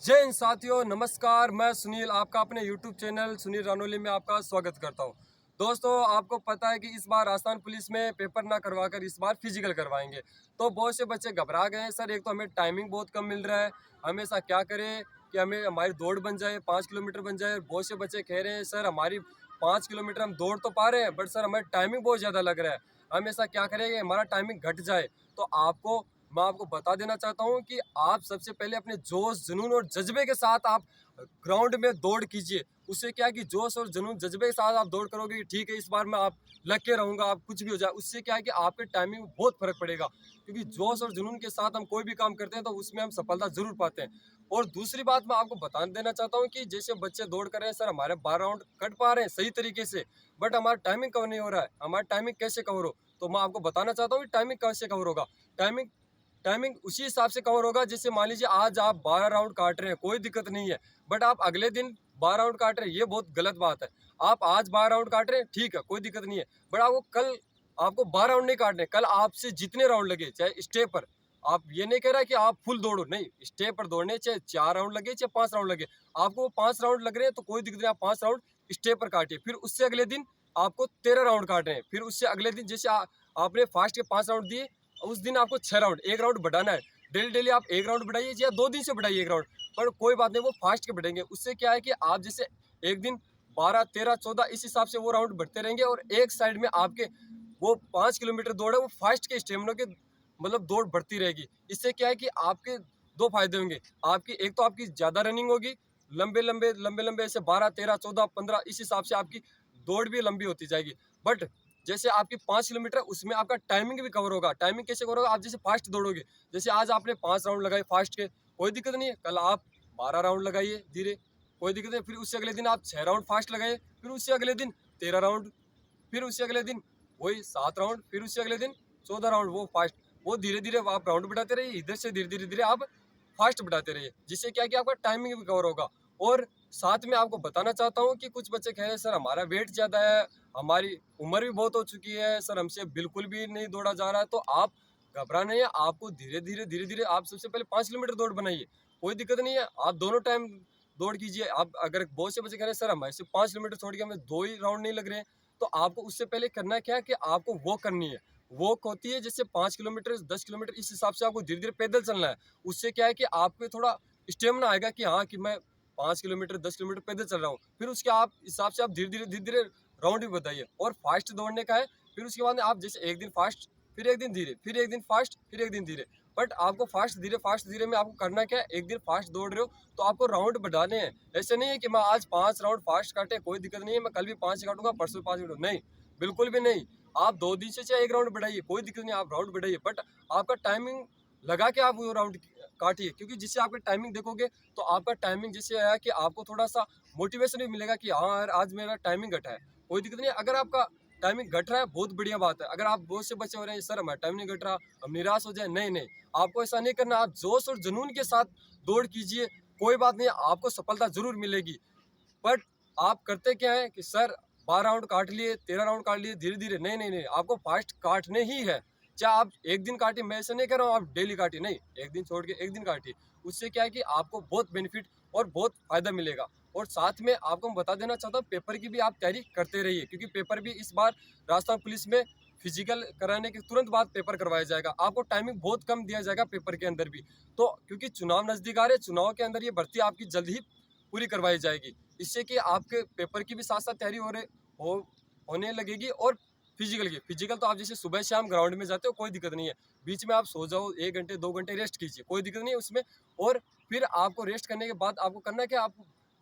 जय हिंद साथियों, नमस्कार। मैं सुनील, आपका अपने YouTube चैनल सुनील रानोली में आपका स्वागत करता हूं। दोस्तों, आपको पता है कि इस बार राजस्थान पुलिस में पेपर ना करवाकर इस बार फिजिकल करवाएंगे, तो बहुत से बच्चे घबरा गए हैं। सर, एक तो हमें टाइमिंग बहुत कम मिल रहा है, हम ऐसा क्या करें कि हमें हमारी दौड़ बन जाए, 5 किलोमीटर बन जाए। बहुत से बच्चे कह रहे हैं सर हमारी 5 किलोमीटर हम दौड़ तो पा रहे हैं, बट सर हमारी टाइमिंग बहुत ज़्यादा लग रहा है, हम ऐसा क्या करें कि हमारा टाइमिंग घट जाए। तो मैं आपको बता देना चाहता हूं कि आप सबसे पहले अपने जोश, जुनून और जज्बे के साथ आप ग्राउंड में दौड़ कीजिए। उससे क्या है कि जोश और जुनून, जज्बे के साथ आप दौड़ करोगे कि ठीक है इस बार मैं आप लग के रहूंगा, आप कुछ भी हो जाए, उससे क्या है कि आपके टाइमिंग में बहुत फर्क पड़ेगा। क्योंकि जोश और जुनून के साथ हम कोई भी काम करते हैं तो उसमें हम सफलता जरूर पाते हैं। और दूसरी बात मैं आपको बता देना चाहता हूँ कि जैसे बच्चे दौड़ कर रहे हैं, सर हमारे 12 राउंड कट पा रहे हैं सही तरीके से, बट हमारा टाइमिंग कवर नहीं हो रहा है। हमारा टाइमिंग कैसे कवर हो, तो मैं आपको बताना चाहता हूँ कि टाइमिंग कैसे कवर होगा। टाइमिंग टाइमिंग उसी हिसाब से कवर होगा। जैसे मान लीजिए आज आप 12 राउंड काट रहे हैं, कोई दिक्कत नहीं है, बट आप अगले दिन 12 राउंड काट रहे हैं, ये बहुत गलत बात है। आप आज 12 राउंड काट रहे हैं, ठीक है, कोई दिक्कत नहीं है, बट आपको 12 राउंड नहीं काटने। कल आपसे जितने राउंड लगे, चाहे स्टे पर, आप ये नहीं कह रहा कि आप फुल दौड़ो, नहीं, स्टे पर दौड़ने, चाहे 4 राउंड लगे चाहे 5 राउंड लगे, आपको वो 5 राउंड लग रहे हैं तो कोई दिक्कत नहीं, आप 5 राउंड स्टे पर काटिए। फिर उससे अगले दिन आपको 13 राउंड काटने हैं। फिर उससे अगले दिन जैसे आपने फास्ट के 5 राउंड दिए, उस दिन आपको 6 राउंड, 1 राउंड बढ़ाना है। डेली डेली आप 1 राउंड बढ़ाइए या 2 दिन से बढ़ाइए 1 राउंड, पर कोई बात नहीं, वो फास्ट के बढ़ेंगे। उससे क्या है कि आप जैसे एक दिन 12, 13, 14 इस हिसाब से वो राउंड बढ़ते रहेंगे, और एक साइड में आपके वो 5 किलोमीटर दौड़ है वो फास्ट के स्टेमिना के मतलब दौड़ बढ़ती रहेगी। इससे क्या है कि आपके दो फायदे होंगे। आपकी एक तो आपकी ज़्यादा रनिंग होगी, लंबे लंबे ऐसे 12, 13, 14, 15 इस हिसाब से आपकी दौड़ भी लंबी होती जाएगी। बट जैसे आपकी 5 किलोमीटर, उसमें आपका टाइमिंग भी कवर होगा। टाइमिंग कैसे कवर होगा, आप जैसे फास्ट दौड़ोगे, जैसे आज आपने 5 राउंड लगाए फास्ट के, कोई दिक्कत नहीं है, कल आप 12 राउंड लगाइए धीरे, कोई दिक्कत नहीं। फिर उससे अगले दिन आप 6 राउंड फास्ट लगाइए, फिर उससे अगले दिन 13 राउंड, फिर उससे अगले दिन वही 7 राउंड, फिर उससे अगले दिन 14 राउंड वो फास्ट। वो धीरे धीरे आप राउंड बढ़ाते रहिए, इधर से धीरे धीरे धीरे आप फास्ट बढ़ाते रहिए, जिससे क्या है कि आपका टाइमिंग भी कवर होगा। और साथ में आपको बताना चाहता हूँ कि कुछ बच्चे कह रहे हैं सर हमारा वेट ज़्यादा है, हमारी उम्र भी बहुत हो चुकी है, सर हमसे बिल्कुल भी नहीं दौड़ा जा रहा है। तो आप घबराना नहीं है, आपको धीरे धीरे आप सबसे पहले 5 किलोमीटर दौड़ बनाइए, कोई दिक्कत नहीं है। आप दोनों टाइम दौड़ कीजिए। आप अगर बहुत से बच्चे कह रहे हैं सर हमारे से 5 किलोमीटर छोड़ के हमें 2 ही राउंड नहीं लग रहे हैं, तो आपको उससे पहले करना क्या है कि आपको वॉक करनी है। वॉक होती है जैसे 5 किलोमीटर, 10 किलोमीटर, इस हिसाब से आपको धीरे धीरे पैदल चलना है। उससे क्या है कि आपको थोड़ा स्टेमिना आएगा कि हाँ कि मैं 5 किलोमीटर, 10 किलोमीटर पैदल चल रहा हूँ। फिर उसके आप हिसाब से आप धीरे धीरे राउंड भी बताइए। और फास्ट दौड़ने का है, फिर उसके बाद आप जैसे एक दिन फास्ट, फिर एक दिन धीरे, फिर एक दिन फास्ट, फिर एक दिन धीरे। बट आपको फास्ट धीरे में आपको करना क्या है, एक दिन फास्ट दौड़ रहे हो तो आपको राउंड बढ़ाने हैं। ऐसे नहीं है कि मैं आज 5 राउंड फास्ट काटे, कोई दिक्कत नहीं है, मैं कल भी 5 काटूंगा, परसों 5 काटूंगा, नहीं, बिल्कुल भी नहीं। आप 2 दिन से चाहे 1 राउंड बढ़ाइए, कोई दिक्कत नहीं, आप राउंड बढ़ाइए, बट आपका टाइमिंग लगा के आप वो राउंड काटिए। क्योंकि जिससे आपका टाइमिंग देखोगे तो आपका टाइमिंग जैसे आया कि आपको थोड़ा सा मोटिवेशन भी मिलेगा कि हाँ यार आज मेरा टाइमिंग घटा है, कोई दिक्कत नहीं है। अगर आपका टाइमिंग घट रहा है, बहुत बढ़िया बात है। अगर आप बहुत से बच्चे हो रहे हैं सर हमारा टाइम नहीं घट रहा, हम निराश हो जाए, नहीं नहीं, आपको ऐसा नहीं करना। आप जोश और जुनून के साथ दौड़ कीजिए, कोई बात नहीं, आपको सफलता जरूर मिलेगी। बट आप करते क्या है कि सर 12 राउंड काट लिए, 13 राउंड काट लिए धीरे धीरे, नहीं नहीं नहीं, आपको फास्ट काटने ही है। चाहे आप एक दिन काटिए, मैं ऐसे नहीं कह रहा हूँ आप डेली काटिए, नहीं, एक दिन छोड़ के एक दिन काटिए। उससे क्या है कि आपको बहुत बेनिफिट और बहुत फायदा मिलेगा। और साथ में आपको मैं बता देना चाहता हूँ, पेपर की भी आप तैयारी करते रहिए, क्योंकि पेपर भी इस बार राजस्थान पुलिस में फिजिकल कराने के तुरंत बाद पेपर करवाया जाएगा। आपको टाइमिंग बहुत कम दिया जाएगा पेपर के अंदर भी। तो क्योंकि चुनाव नजदीक आ रहे, चुनाव के अंदर ये भर्ती आपकी जल्द ही पूरी करवाई जाएगी। इससे कि आपके पेपर की भी साथ साथ तैयारी होने लगेगी। और फिजिकल तो आप जैसे सुबह शाम ग्राउंड में जाते हो, कोई दिक्कत नहीं है, बीच में आप सो जाओ, 1 घंटे 2 घंटे रेस्ट कीजिए, कोई दिक्कत नहीं है उसमें। और फिर आपको रेस्ट करने के बाद आपको करना है कि आप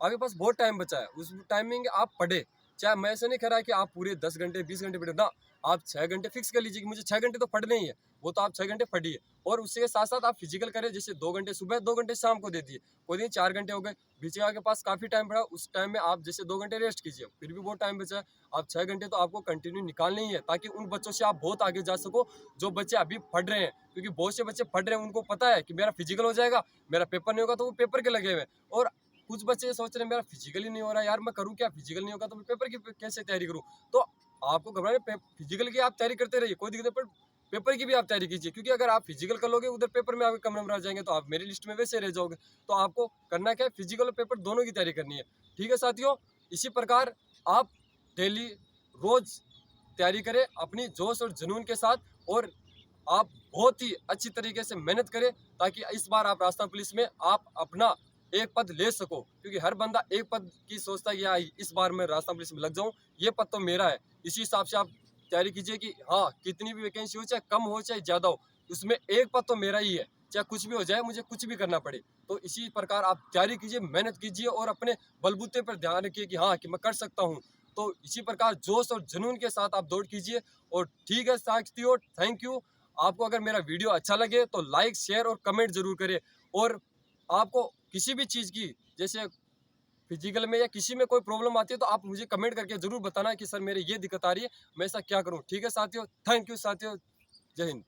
आपके पास बहुत टाइम बचा है, उस टाइमिंग आप पढ़े। चाहे मैं ऐसे नहीं कह रहा कि आप पूरे 10 घंटे 20 घंटे पढ़े ना, आप 6 घंटे फिक्स कर लीजिए कि मुझे 6 घंटे तो पढ़ने ही है, वो तो आप 6 घंटे पढ़िए। और उसके साथ साथ आप फिजिकल करें, जैसे 2 घंटे सुबह 2 घंटे शाम को दे दिए, कोई नहीं 4 घंटे हो गए, बीच में आपके पास काफ़ी टाइम पड़ा, उस टाइम में आप जैसे 2 घंटे रेस्ट कीजिए, फिर भी बहुत टाइम बचा है। आप 6 घंटे तो आपको कंटिन्यू निकालने ही है, ताकि उन बच्चों से आप बहुत आगे जा सको जो बच्चे अभी पढ़ रहे हैं। क्योंकि बहुत से बच्चे पढ़ रहे हैं, उनको पता है कि मेरा फिजिकल हो जाएगा, मेरा पेपर नहीं होगा, तो वो पेपर के लगे हुए हैं। और कुछ बच्चे सोच रहे हैं मेरा फिजिकल ही नहीं हो रहा यार, मैं करूँ क्या, फिजिकल नहीं होगा तो मैं पेपर की कैसे तैयारी करूँ। तो आपको घबराने, फिजिकल की आप तैयारी करते रहिए, कोई दिक्कत नहीं, पर पेपर की भी आप तैयारी कीजिए, क्योंकि अगर आप फिजिकल कर लोगे उधर पेपर में आपके कम नंबर आ जाएंगे तो आप मेरी लिस्ट में वैसे रह जाओगे। तो आपको करना क्या है, फिजिकल और पेपर दोनों की तैयारी करनी है। ठीक है साथियों, इसी प्रकार आप डेली रोज तैयारी करें अपनी जोश और जुनून के साथ, और आप बहुत ही अच्छी तरीके से मेहनत करें ताकि इस बार आप राजस्थान पुलिस में आप अपना एक पद ले सको, क्योंकि हर बंदा एक पद की सोचता है कि हाँ इस बार मैं राजस्थान पुलिस में लग जाऊं, ये पद तो मेरा है। इसी हिसाब से आप तैयारी कीजिए कि हाँ कितनी भी वैकेंसी हो, चाहे कम हो चाहे ज़्यादा हो, उसमें एक पद तो मेरा ही है, चाहे कुछ भी हो जाए, मुझे कुछ भी करना पड़े। तो इसी प्रकार आप तैयारी कीजिए, मेहनत कीजिए और अपने बलबूते पर ध्यान रखिए कि हाँ कि मैं कर सकता हूँ। तो इसी प्रकार जोश और जुनून के साथ आप दौड़ कीजिए। और ठीक है साथियों, थैंक यू। आपको अगर मेरा वीडियो अच्छा लगे तो लाइक शेयर और कमेंट जरूर करें। और आपको किसी भी चीज़ की, जैसे फिजिकल में या किसी में कोई प्रॉब्लम आती है, तो आप मुझे कमेंट करके जरूर बताना कि सर मेरे ये दिक्कत आ रही है, मैं ऐसा क्या करूं। ठीक है साथियों, थैंक यू साथियों, जय हिंद।